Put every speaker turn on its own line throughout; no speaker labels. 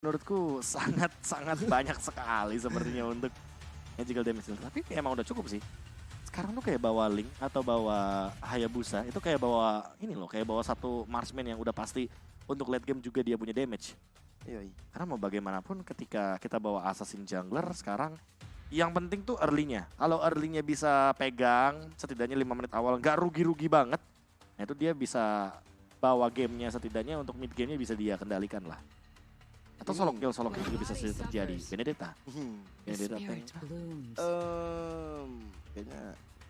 Menurutku sangat banyak sekali sepertinya untuk magical damage. Tapi emang udah cukup sih. Sekarang tuh kayak bawa Link atau bawa Hayabusa, itu kayak bawa ini loh, kayak bawa satu marksman yang udah pasti untuk late game juga dia punya damage.
Iya.
Karena mau bagaimanapun ketika kita bawa assassin jungler sekarang, yang penting tuh early-nya. Kalau early-nya bisa pegang setidaknya 5 menit awal, nggak rugi-rugi banget, nah itu dia bisa bawa gamenya setidaknya untuk mid game-nya bisa dia kendalikan lah. Atau solo kill juga bisa terjadi. Benedetta. Benedetta tank.
Kayaknya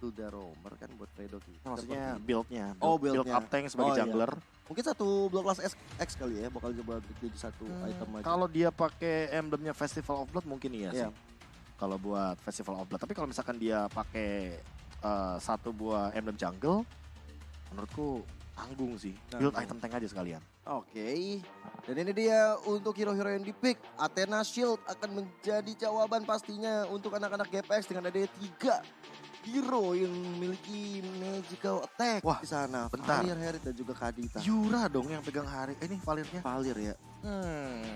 udah roamer kan buat Fredo kita.
Maksudnya build-nya.
Oh,
Build
build-nya.
up tank sebagai jungler.
Iya. Mungkin satu block class X kali ya, bakal coba jadi satu item aja.
Kalau dia pakai emblemnya Festival of Blood mungkin iya sih.
Iya.
Kalau buat Festival of Blood. Tapi kalau misalkan dia pakai satu buah emblem jungle, menurutku tanggung sih. Build item tank aja sekalian.
Oke. Dan ini dia untuk hero-hero yang di-pick. Athena Shield akan menjadi jawaban pastinya untuk anak-anak GPX dengan ada 3 hero yang memiliki magical attack.
Wah,
di sana.
bentar.
Valir, Herald dan juga Kadita.
Yura dong yang pegang hari. Ini Valirnya.
Valir ya.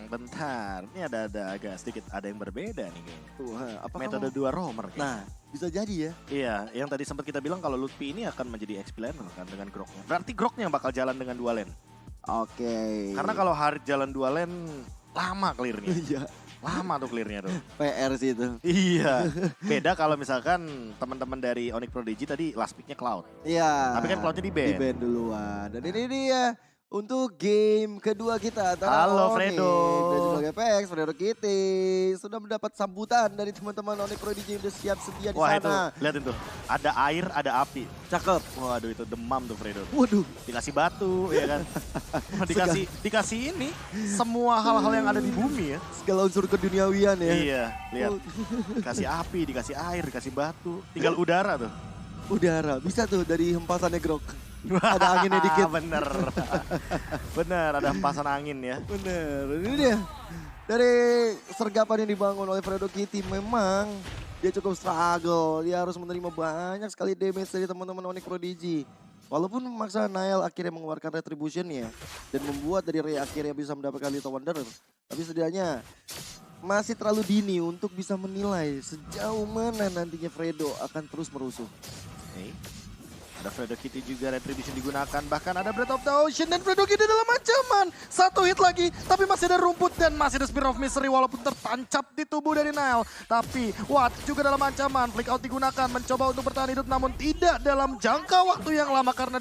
Bentar. Ini ada agak sedikit ada yang berbeda nih kayaknya.
Tuh, apa
Metode 2 roamer kayaknya.
Nah, bisa jadi ya.
Iya, yang tadi sempat kita bilang kalau Lutfi ini akan menjadi XP laner kan dengan Groknya. Berarti Groknya yang bakal jalan dengan 2 lane.
Oke.
Karena kalau Harit jalan 2 lane lama clearnya.
Iya.
Lama tuh clearnya tuh.
PR sih itu.
Iya. Beda kalau misalkan teman-teman dari Onyx Prodigy tadi last pick-nya Cloud.
Iya.
Tapi kan Cloud-nya di ban.
Di ban duluan. Dan ini dia untuk game kedua kita.
Halo, Fredo.
Dan juga GPX, Fredo Kitty. Sudah mendapat sambutan dari teman-teman Onyx Prodigy yang sudah siap sedia di
Wah
sana.
itu, liatin tuh. Ada air, ada api.
Cakep.
Waduh itu demam tuh Fredo.
Waduh.
Dikasih batu ya kan. dikasih ini semua hal-hal yang ada di bumi ya.
Segala unsur keduniawian ya.
Iya, lihat. Dikasih api, dikasih air, dikasih batu. Tinggal udara tuh.
Udara, bisa tuh dari hempasannya Grok. Ada anginnya dikit.
Bener. Bener, ada hempasan angin ya.
Bener, ini dia. Dari sergapan yang dibangun oleh Fredo Kitty memang dia cukup struggle. Dia harus menerima banyak sekali damage dari teman-teman Onyx Prodigy. Walaupun memaksa Nail akhirnya mengeluarkan retribution-nya dan membuat dari Ray akhirnya bisa mendapatkan Little Wanderer. Tapi setidaknya masih terlalu dini untuk bisa menilai sejauh mana nantinya Fredo akan terus merusuh.
Oke. Ada Fredo Kitty juga, retribution digunakan. Bahkan ada Breath of the Ocean dan Fredo Kitty dalam ancaman. Satu hit lagi, tapi masih ada rumput dan masih ada Spear of Misery walaupun tertancap di tubuh dari Nile. Tapi Watt juga dalam ancaman. Flick out digunakan, mencoba untuk bertahan hidup namun tidak dalam jangka waktu yang lama karena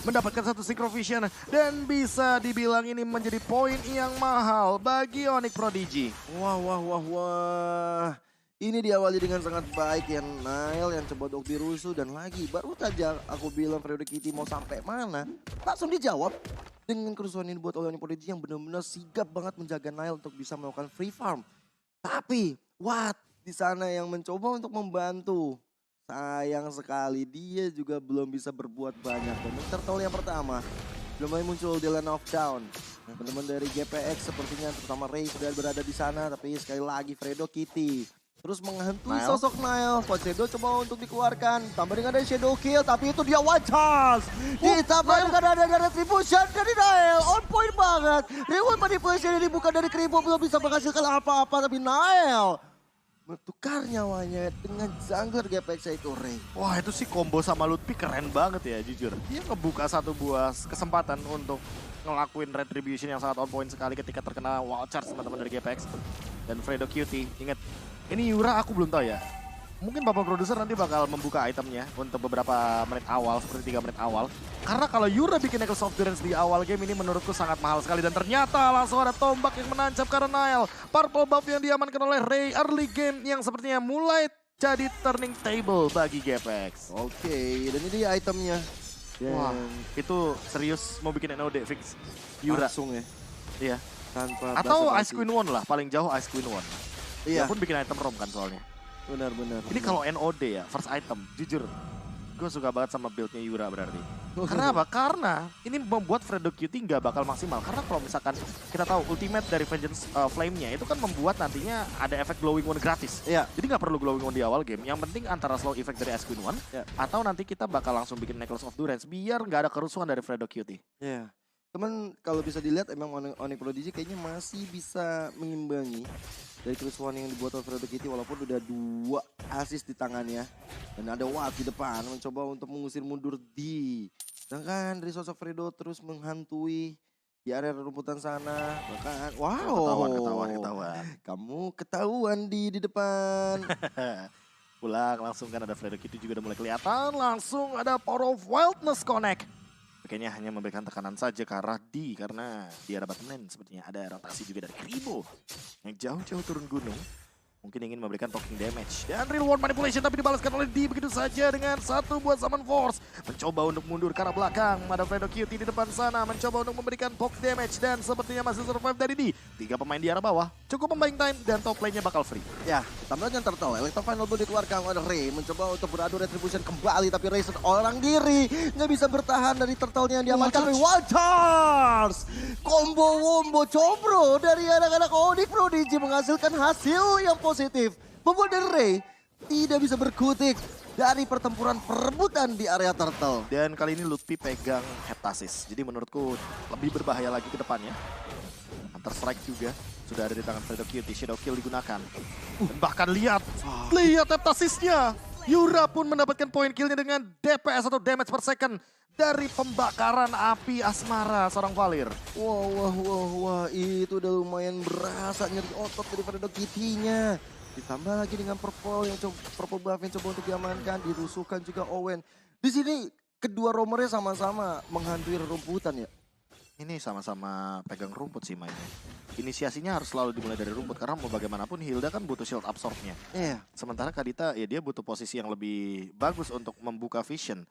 mendapatkan satu Synchrovision. Dan bisa dibilang ini menjadi poin yang mahal bagi Onyx Prodigy.
Wah. Ini diawali dengan sangat baik ya Nail yang coba untuk dirusuh dan lagi baru saja aku bilang Fredo Kitty mau sampai mana. Langsung dijawab dengan kerusuhan ini buat oleh Onyx Prodigy yang benar-benar sigap banget menjaga Nail untuk bisa melakukan free farm. Tapi Watt di sana yang mencoba untuk membantu. Sayang sekali dia juga belum bisa berbuat banyak. Dan turtle yang pertama belum lagi muncul di Land of Down. Teman-teman dari GPX sepertinya terutama Ray sudah berada di sana. Tapi sekali lagi Fredo Kitty terus menghantui sosok Nile. Shadow coba untuk dikeluarkan. Tambah dengan ada Shadow Kill. Tapi itu dia one chance. Ditambah dengan ada retribution dari Nile. On point banget. Reward manipulation yang dibuka dari Kribo belum bisa menghasilkan apa-apa. Tapi Nile bertukar nyawanya dengan jungler GPX itu Ray.
Wah itu sih combo sama Lutfi keren banget ya jujur. Dia ngebuka satu buah kesempatan untuk ngelakuin retribution yang sangat on point sekali ketika terkena wild charge teman-teman dari GPX. Dan Fredo Cutie, ingat ini Yura aku belum tahu ya. Mungkin bapak produser nanti bakal membuka itemnya untuk beberapa menit awal, seperti 3 menit awal. Karena kalau Yura bikin Necklace of Durance di awal game ini menurutku sangat mahal sekali. Dan ternyata langsung ada tombak yang menancap karena Nile. Purple buff yang diamankan oleh Ray early game yang sepertinya mulai jadi turning table bagi GPX.
Oke, dan ini dia itemnya.
Wah, itu serius mau bikin NOD fix Yura.
Langsung ya.
Iya.
Tanpa
atau
basa-basi.
Ice Queen One lah, paling jauh Ice Queen One.
Iya.
Dia pun bikin item ROM kan soalnya.
Benar.
Ini kalau NOD ya, first item, jujur. Gue suka banget sama build-nya Yura berarti. Karena apa? Karena ini membuat Fredo Cutie nggak bakal maksimal. Karena kalau misalkan kita tahu ultimate dari Vengeance Flame-nya itu kan membuat nantinya ada efek Glowing One gratis.
Iya.
Jadi nggak perlu Glowing One di awal game. Yang penting antara slow effect dari Ice Queen One, atau nanti kita bakal langsung bikin Necklace of Durance biar nggak ada kerusuhan dari Fredo Cutie.
Iya. Teman kalau bisa dilihat emang Onyx Prodigy kayaknya masih bisa mengimbangi dari kerusuhan yang dibuat oleh Fredo Kitty walaupun udah 2 assist di tangannya. Dan ada Watt di depan mencoba untuk mengusir mundur di. Sedangkan dari sosok Fredo terus menghantui di area rumputan sana. Bahkan wow.
Ketahuan.
Kamu ketahuan di depan.
Pulang langsung kan ada Fredo Kitty juga udah mulai kelihatan. Langsung ada Power of Wildness Connect. Kayaknya hanya memberikan tekanan saja ke arah D karena di arah bottom lane sepertinya ada rotasi juga dari Kribo yang jauh-jauh turun gunung. Mungkin ingin memberikan poking damage. Dan real world manipulation tapi dibalaskan oleh D begitu saja dengan 1 buat summon force. Mencoba untuk mundur ke arah belakang. Ada Fredo Cutie di depan sana. Mencoba untuk memberikan poke damage. Dan sepertinya masih survive dari D. 3 pemain di arah bawah. Cukup pembaing time dan top lane-nya bakal free.
Ya, ditambah dengan turtle. Electro Final Blow dikeluarkan oleh Ray. Mencoba untuk beradu retribution kembali. Tapi Ray seorang diri. Nggak bisa bertahan dari turtle-nya yang diamankan. Wild Charge! Combo-wombo cobro dari anak-anak Onyx Prodigy menghasilkan hasil yang positif. Membuat dari Ray tidak bisa berkutik dari pertempuran perebutan di area turtle.
Dan kali ini Lutfi pegang Heptasis. Jadi menurutku lebih berbahaya lagi ke depannya. Hunter Strike juga sudah ada di tangan Fredo Cutie. Shadow Kill digunakan. Dan bahkan lihat Heptasisnya. Yura pun mendapatkan poin killnya dengan DPS atau damage per second dari pembakaran api asmara seorang Valir.
Wah, itu udah lumayan berasa nyeri otot dari Fredo Kitty-nya. Ditambah lagi dengan purple buff yang coba untuk diamankan, dirusuhkan juga Owen. Di sini kedua romernya sama-sama menghantui rumputan ya.
Ini sama-sama pegang rumput sih mainnya. Inisiasinya harus selalu dimulai dari rumput karena mau bagaimanapun Hilda kan butuh shield absorb-nya.
Iya.
Sementara Kadita ya dia butuh posisi yang lebih bagus untuk membuka vision.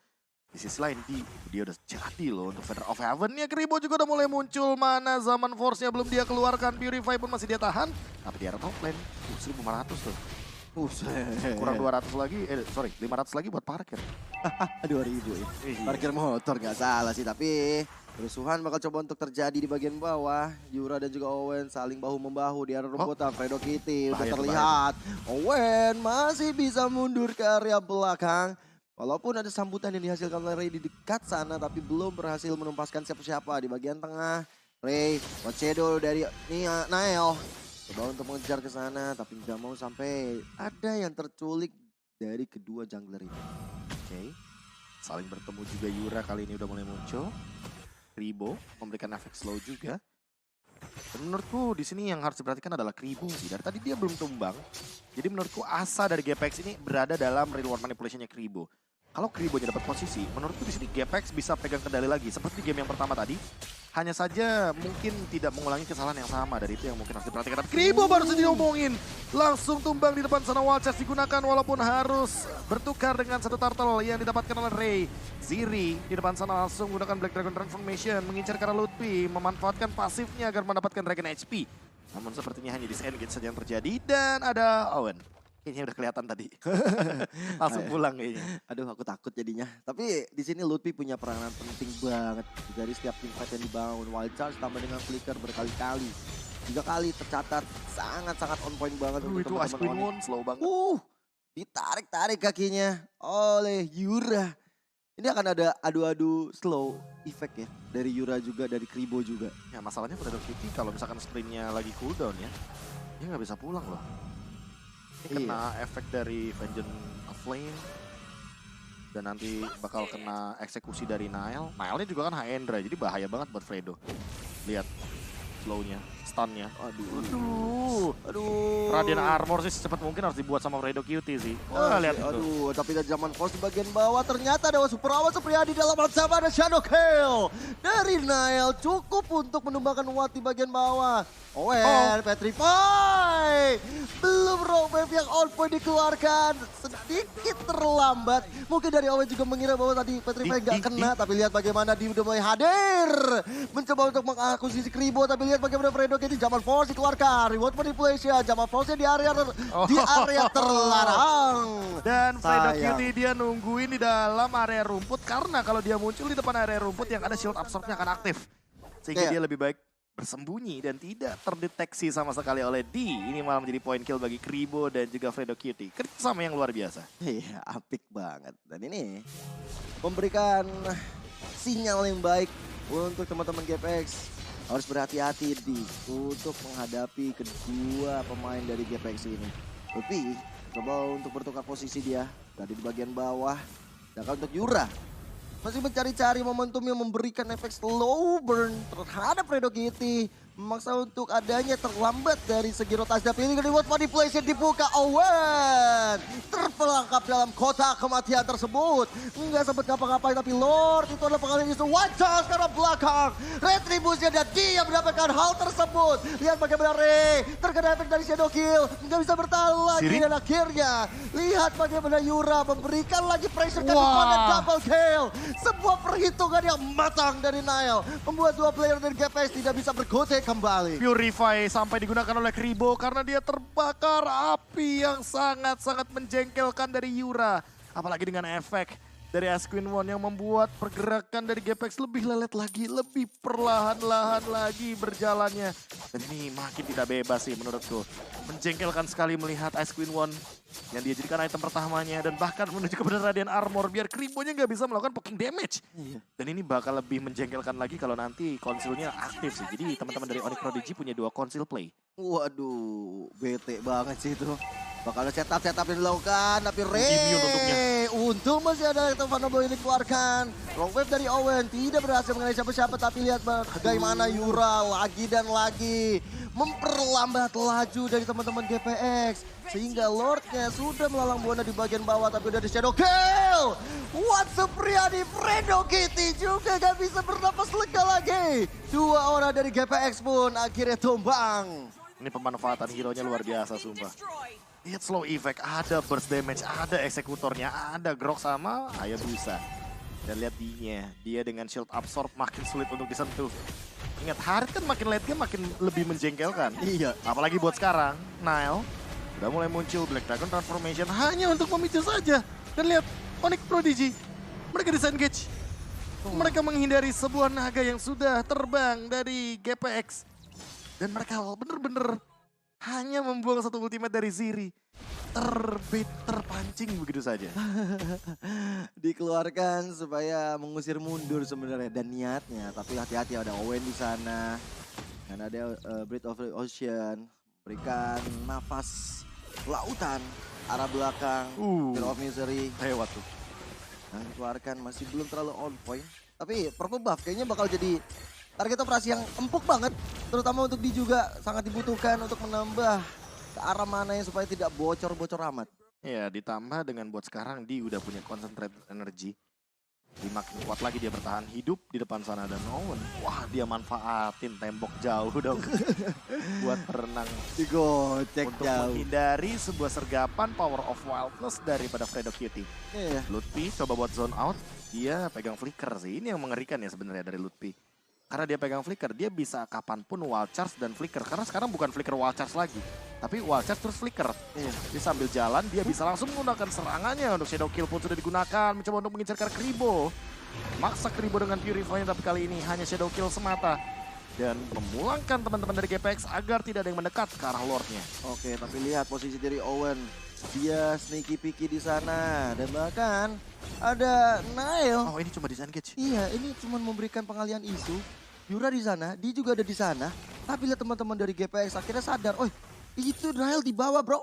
Di sisi lain dia udah jadi loh untuk Feather of Heaven-nya. Kribo juga udah mulai muncul. Mana zaman force-nya belum dia keluarkan. Purify pun masih dia tahan. Tapi di arah top lane 1.500 tuh. Kurang 200 lagi, 500 lagi buat parkir.
2000 ya. Parkir motor gak salah sih, tapi kerusuhan bakal coba untuk terjadi di bagian bawah. Yura dan juga Owen saling bahu-membahu di arah rumputan. Fredo Kitty udah terlihat. Owen masih bisa mundur ke area belakang. Walaupun ada sambutan yang dihasilkan oleh Ray di dekat sana, tapi belum berhasil menumpaskan siapa-siapa di bagian tengah. Ray, Shadow dari Nael. Coba untuk mengejar ke sana, tapi nggak mau sampai ada yang terculik dari kedua jungler ini.
Oke, saling bertemu juga Yura kali ini udah mulai muncul. Kribo memberikan efek slow juga. Dan menurutku di sini yang harus diperhatikan adalah Kribo sih. Dari tadi dia belum tumbang. Jadi menurutku asa dari GPX ini berada dalam real world manipulation-nya Kribo. Kalau Kribonya dapat posisi, menurutku di sini GPX bisa pegang kendali lagi. Seperti game yang pertama tadi. Hanya saja mungkin tidak mengulangi kesalahan yang sama. Dari itu yang mungkin harus diperhatikan. Tapi Kribo baru saja diomongin. Langsung tumbang di depan sana. Wild Charge digunakan walaupun harus bertukar dengan satu turtle yang didapatkan oleh Ray. Ziri di depan sana langsung menggunakan Black Dragon Transformation. Mengincar ke arah Lutfi. Memanfaatkan pasifnya agar mendapatkan Dragon HP. Namun sepertinya hanya disengage saja yang terjadi. Dan ada Owen. Kayaknya udah kelihatan tadi. Langsung pulang kayaknya.
Aduh, aku takut jadinya. Tapi di sini Lutfi punya peranan penting banget dari setiap tim fight yang dibangun. Wild Charge tambah dengan flicker berkali-kali. 3 kali tercatat sangat-sangat on point banget untuk
Itu Ice Queen Moon slow banget.
Ditarik-tarik kakinya oleh Yura. Ini akan ada adu-adu slow effect ya. Dari Yura juga, dari Kribo juga.
Ya masalahnya Fredo Kitty kalau misalkan sprintnya lagi cooldown ya. Dia nggak bisa pulang loh. Ini kena efek dari Vengeance of Flame. Dan nanti bakal kena eksekusi dari Nael. Naelnya juga kan Hyendra, jadi bahaya banget buat Fredo. Lihat slow-nya, stun-nya. Aduh. Radiant Armor sih secepat mungkin harus dibuat sama Fredo Cutie sih. Wah, lihat itu.
Tapi dari zaman force di bagian bawah ternyata Dewa Superawan Supriyadi dalam ancaman ada Shadow Kill. Dari Nael cukup untuk menumbangkan Watt di bagian bawah. Owen, Petrify. Belum roadmap yang on point dikeluarkan. Sedikit terlambat. Mungkin dari Owen juga mengira bahwa tadi Petrify nggak kena. Tapi lihat bagaimana dia udah mulai hadir. Mencoba untuk mengakuisisi Kribo. Tapi lihat bagaimana Fredo Kitty zaman force dikeluarkan. Reward manipulation. Zaman force di area terlarang.
Dan Fredo Kitty dia nungguin di dalam area rumput. Karena kalau dia muncul di depan area rumput yang ada shield absorb-nya akan aktif. Sehingga dia lebih baik bersembunyi dan tidak terdeteksi sama sekali oleh D. Ini malah menjadi poin kill bagi Kribo dan juga Fredo Cutie. Kerjasama yang luar biasa.
Iya, apik banget. Dan ini memberikan sinyal yang baik untuk teman-teman GPX harus berhati-hati untuk menghadapi kedua pemain dari GPX ini. Lutfi coba untuk bertukar posisi dia tadi di bagian bawah. Sedangkan untuk Yura masih mencari-cari momentum yang memberikan efek slow burn terhadap Fredo Kitty. Memaksa untuk adanya terlambat dari segi rotasi. Tapi ini reward manipulation dibuka. Owen terperangkap dalam kotak kematian tersebut. Nggak sempat ngapa-ngapain, tapi Lord itu adalah pengalihan isu. Wajah sekarang belakang. Retribusi dan dia mendapatkan hal tersebut. Lihat bagaimana Ray terkena efek dari Shadow Kill. Nggak bisa bertahan lagi. Dan akhirnya lihat bagaimana Yura memberikan lagi pressure ke depan dan double kill. Sebuah perhitungan yang matang dari Nile. Membuat dua player dari GPS tidak bisa berkutik kembali.
Purify sampai digunakan oleh Kribo karena dia terbakar api yang sangat-sangat menjengkelkan dari Yura. Apalagi dengan efek dari Asquin1 yang membuat pergerakan dari GPX lebih lelet lagi, lebih perlahan-lahan lagi berjalannya. Dan ini makin tidak bebas sih menurutku. Menjengkelkan sekali melihat Asquin1 yang dia jadikan item pertamanya dan bahkan menuju kepada Radiant Armor biar Kribonya nggak bisa melakukan poking damage. Dan ini bakal lebih menjengkelkan lagi kalau nanti konsilnya aktif sih. Jadi teman-teman dari Onyx Prodigy punya 2 konsil play.
Waduh, bete banget sih itu. Bakal ada setup yang dilakukan, tapi untung masih ada item vulnerable yang dikeluarkan. Long wave dari Owen tidak berhasil mengenai siapa-siapa, tapi lihat bagaimana Yura lagi dan lagi memperlambat laju dari teman-teman GPX. Sehingga Lordnya sudah melalang buana di bagian bawah, tapi udah di Shadow Kill. Supriyadi, Fredo Kitty juga gak bisa bernapas lega lagi. 2 orang dari GPX pun akhirnya tumbang.
Ini pemanfaatan hero-nya luar biasa sumpah. Lihat slow effect, ada burst damage, ada eksekutornya, ada grok sama Hayabusa. Dan lihat dia dengan shield absorb makin sulit untuk disentuh. Ingat, Harit kan makin late game makin lebih menjengkelkan.
Iya.
Apalagi buat sekarang, Nile udah mulai muncul Black Dragon Transformation hanya untuk memicu saja. Dan lihat, Onyx Prodigy, mereka disengage. Mereka menghindari sebuah naga yang sudah terbang dari GPX. Dan mereka bener-bener hanya membuang satu ultimate dari Ziri. Terpancing begitu saja.
Dikeluarkan supaya mengusir mundur sebenarnya dan niatnya. Tapi hati-hati ada Owen di sana. Dan ada Breath of the Ocean. Berikan nafas lautan arah belakang. Fear of Misery.
Lewat tuh.
Nah, dikeluarkan masih belum terlalu on point. Tapi purple buff kayaknya bakal jadi target operasi yang empuk banget, terutama untuk di juga sangat dibutuhkan untuk menambah ke arah mana yang supaya tidak bocor-bocor amat.
Ya, ditambah dengan buat sekarang dia udah punya concentrated energy. Dia makin kuat lagi dia bertahan hidup di depan sana dan Owen. Wah, dia manfaatin tembok jauh dong buat berenang.
Digocek
untuk
jauh.
menghindari sebuah sergapan power of wildness daripada Fredo Kitty. Lutfi coba buat zone out, dia pegang flicker sih. Ini yang mengerikan ya sebenarnya dari Lutfi. Karena dia pegang flicker, dia bisa kapanpun wild charge dan flicker. Karena sekarang bukan flicker wild charge lagi, tapi wild charge terus flicker. Dia sambil jalan, dia bisa langsung menggunakan serangannya. Untuk Shadow Kill pun sudah digunakan, mencoba untuk mengincar Kribo. Maksa Kribo dengan Purify, tapi kali ini hanya Shadow Kill semata. Dan memulangkan teman-teman dari GPX agar tidak ada yang mendekat ke arah Lordnya.
Oke, tapi lihat posisi dari Owen. Dia sneaky picky di sana. Dan bahkan ada Nile.
Oh, ini cuma disengage.
Iya, ini cuma memberikan pengalihan isu. Yura di sana, dia juga ada di sana. Tapi lihat teman-teman dari GPX akhirnya sadar, oh itu Nile di bawah bro.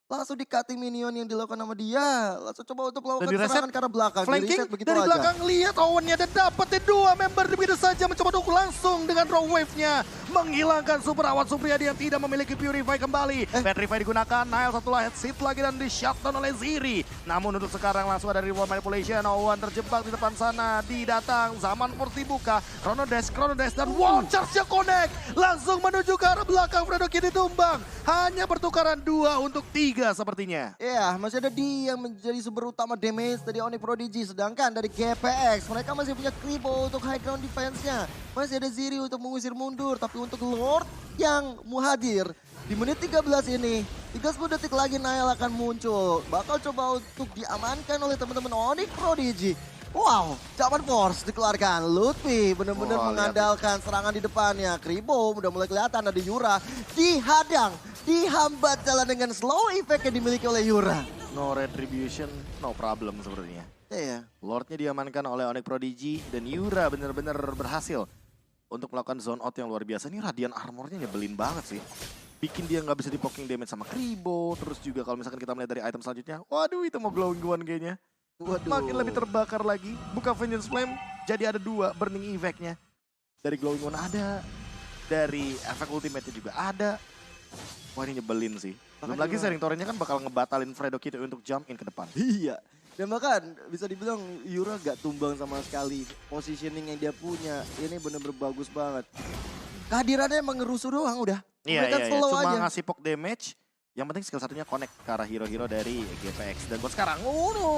Langsung di cutting minion yang dilakukan sama dia. Langsung coba untuk melakukan serangan ke arah belakang.
Flanking dari belakang, lihat Owennya dan dapat dua member begitu saja. Mencoba untuk langsung dengan raw wave-nya. Menghilangkan Super Awan Supriyadi yang tidak memiliki Purify kembali. Petrify digunakan, Nile satu head hit lagi dan di shutdown oleh Ziri. Namun untuk sekarang langsung ada reward manipulation. Owen terjebak di depan sana. Didatang, zaman force dibuka. Chrono Dash dan wall charge-nya connect. Langsung menuju ke arah belakang. Fredo Kitty tumbang. Hanya pertukaran 2 untuk 3 sepertinya.
Iya, masih ada dia yang menjadi sumber utama damage dari Onyx Prodigy. Sedangkan dari GPX, mereka masih punya Kribo untuk high ground defense-nya. Masih ada Ziri untuk mengusir mundur. Tapi untuk Lord yang hadir di menit 13 ini, 30 detik lagi Nile akan muncul. Bakal coba untuk diamankan oleh teman-teman Onyx Prodigy. Wow, Zaman Force dikeluarkan. Lutfi benar-benar mengandalkan serangan di depannya. Kribo udah mulai kelihatan ada Yura. Dihadang, dihambat jalan dengan slow effect yang dimiliki oleh Yura.
No retribution, no problem sepertinya.
Iya.
Lordnya diamankan oleh Onyx Prodigy dan Yura benar-benar berhasil untuk melakukan zone out yang luar biasa. Ini Radiant Armornya nyebelin banget sih. Bikin dia nggak bisa di poking damage sama Kribo. Terus juga kalau misalkan kita melihat dari item selanjutnya, waduh itu mau glowing gun kayaknya.
Waduh.
Makin lebih terbakar lagi. Buka Vengeance Flame, jadi ada 2 burning effect-nya. Dari glowing gun ada, dari efek ultimate-nya juga ada. Wah ini nyebelin sih. Belum
Makanya
lagi
juga-
sharing torrent-nya kan bakal ngebatalin Fredo Kitty untuk jump in ke depan.
Iya. Dan bahkan bisa dibilang Yura gak tumbang sama sekali. Positioning yang dia punya ini bener-bener bagus banget. Kehadirannya emang ngerusuh doang udah. Memberikan slow
Cuma
aja.
ngasih poke damage. Yang penting skill satunya connect ke arah hero-hero dari GPX. Dan buat sekarang, oh no,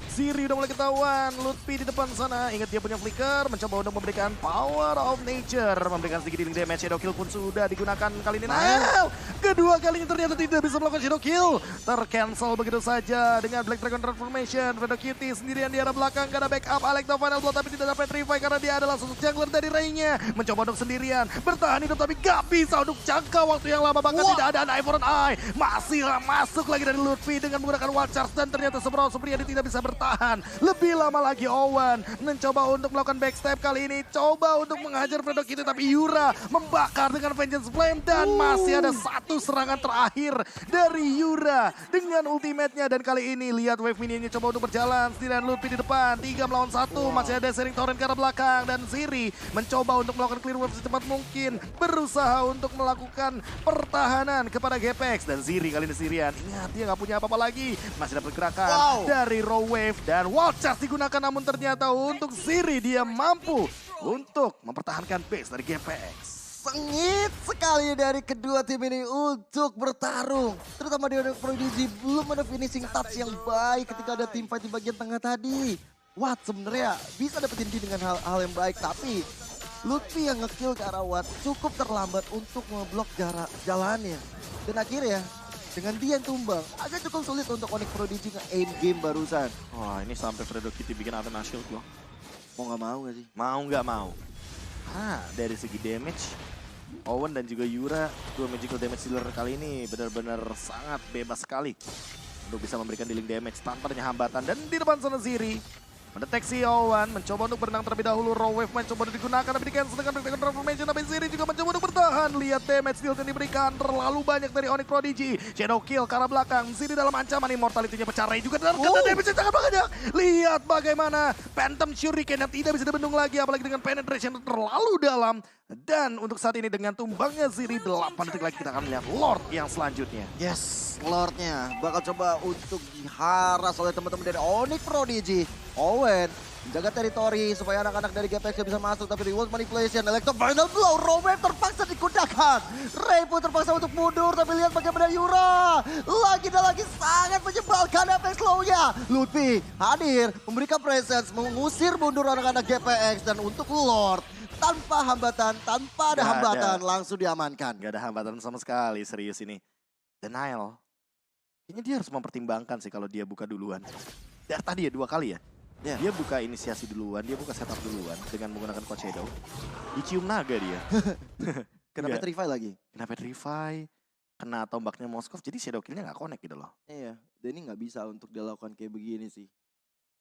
Ziri udah mulai ketahuan. Lutfi di depan sana, ingat dia punya flicker. Mencoba untuk memberikan power of nature. Memberikan sedikit healing damage, shadow kill pun sudah digunakan kali ini. Nah, kedua kalinya ternyata tidak bisa melakukan shadow kill. Tercancel begitu saja dengan Black Dragon Transformation. Fredo Kitty sendirian di arah belakang, gak ada backup. Alekto final blow tapi tidak ada petrify karena dia adalah sosok jungler dari Ray-nya. Mencoba untuk sendirian, bertahan hidup tapi gak bisa untuk jangka waktu yang lama bahkan tidak ada an eye for an eye. Masih masuk lagi dari Lutfi dengan menggunakan wild charge dan ternyata Sebrau Supriyadi tidak bisa bertahan. Lebih lama lagi Owen mencoba untuk melakukan backstep kali ini. Coba untuk menghajar Fredo Kitty tapi Yura membakar dengan Vengeance Flame dan masih ada 1 serangan terakhir dari Yura dengan ultimate-nya. Dan kali ini lihat wave minionnya coba untuk berjalan. Sendirian Lutfi di depan, 3 melawan 1. Masih ada sharing torrent ke arah belakang dan Ziri mencoba untuk melakukan clear wave secepat mungkin. Berusaha untuk melakukan pertahanan kepada GPX dan Ziri kali ini sendirian. Ingat dia nggak punya apa-apa lagi. Masih dapat gerakan dari raw wave dan wild charge digunakan namun ternyata untuk Ziri dia mampu untuk mempertahankan base dari GPX.
Sengit sekali dari kedua tim ini untuk bertarung. Terutama di Onyx Prodigy belum ada finishing touch yang baik ketika ada tim fight di bagian tengah tadi. Watt sebenarnya bisa dapetin dia dengan hal yang baik tapi Lutfi yang ngekill ke arah Watt cukup terlambat untuk ngeblok jalannya. Dan akhirnya dengan dia yang tumbang agak cukup sulit untuk Onyx Prodigy nge-aim game barusan.
Wah ini sampai Fredo Kitty bikin Athena Shield loh.
Mau gak mau gak sih?
Mau nggak mau. Dari segi damage, Owen dan juga Yura, 2 magical damage dealer kali ini benar-benar sangat bebas sekali untuk bisa memberikan dealing damage tanpa adanya hambatan. Dan di depan sana Ziri mendeteksi Owen, mencoba untuk berenang terlebih dahulu. Raw wave mencoba digunakan tapi di-cancel dengan Black Dragon Transformation. Tapi Ziri juga mencoba untuk bertahan. Lihat damage deal yang diberikan terlalu banyak dari Onyx Prodigy. Shadow kill ke arah belakang. Ziri dalam ancaman, immortality-nya pecah. Ray juga dalam kena damage yang sangat banyak. Lihat bagaimana Phantom Shuriken yang tidak bisa dibendung lagi. Apalagi dengan penetration terlalu dalam. Dan untuk saat ini dengan tumbangnya Ziri, 8 detik lagi kita akan melihat Lord yang selanjutnya.
Yes, Lordnya bakal coba untuk diharas oleh teman-teman dari Onyx Prodigy. Owen menjaga teritori supaya anak-anak dari GPX bisa masuk, tapi reward manipulation, Electro final blow, raw wave terpaksa digunakan. Ray pun terpaksa untuk mundur, tapi lihat bagaimana Yura lagi dan lagi sangat menyebalkan efek slow-nya. Lutfi hadir, memberikan presence, mengusir mundur anak-anak GPX, dan untuk Lord tanpa hambatan, tanpa ada
Gak
hambatan,
ada.
langsung diamankan.
Gak ada hambatan sama sekali, serius ini. Denial. Kayaknya dia harus mempertimbangkan sih kalau dia buka duluan. Dari tadi ya 2 kali ya.
Ya.
Dia buka inisiasi duluan, dia buka setup duluan dengan menggunakan Coach Shadow. Dicium naga dia.
Kena
Iya.
petrify lagi.
Kena Petrify, kena tombaknya Moskov, jadi Shadow Kill-nya gak connect gitu loh.
Iya, dan ini nggak bisa untuk dilakukan kayak begini sih.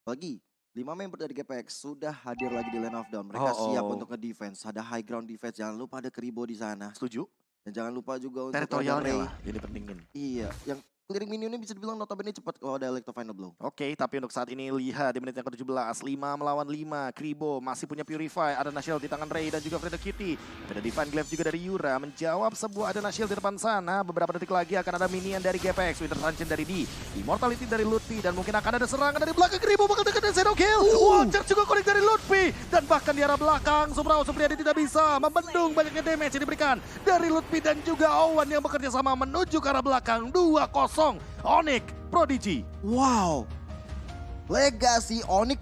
Apalagi 5 member dari GPX sudah hadir lagi di Lane of Dawn. Mereka siap untuk nge-defense. Ada high ground defense, jangan lupa ada Kribo di sana.
Setuju?
Dan jangan lupa juga untuk ada
Teritorialnya
Ray.
lah, jadi pentingin.
Iya, yang clearing minionnya bisa dibilang notabene cepat kalau ada Electro Final Blow.
Oke, tapi untuk saat ini lihat di menit yang ke-17, 5 melawan 5, Kribo masih punya Purify, ada Shield di tangan Ray dan juga Fredo Kitty. Ada Divine Glaive juga dari Yura, menjawab sebuah ada Shield di depan sana. Beberapa detik lagi akan ada minion dari GPX, Winter Sunshine dari D, Immortality dari Lutfi, dan mungkin akan ada serangan dari belakang Kribo bakal dekat dengan Shadow Kill. Watcher juga connect dari Lutfi, dan bahkan di arah belakang, Subrau Supriyadi tidak bisa membendung banyaknya damage yang diberikan dari Lutfi dan juga Owen yang bekerja sama menuju ke arah belakang. 2-0 Onyx Prodigy.
Wow, legasi Onyx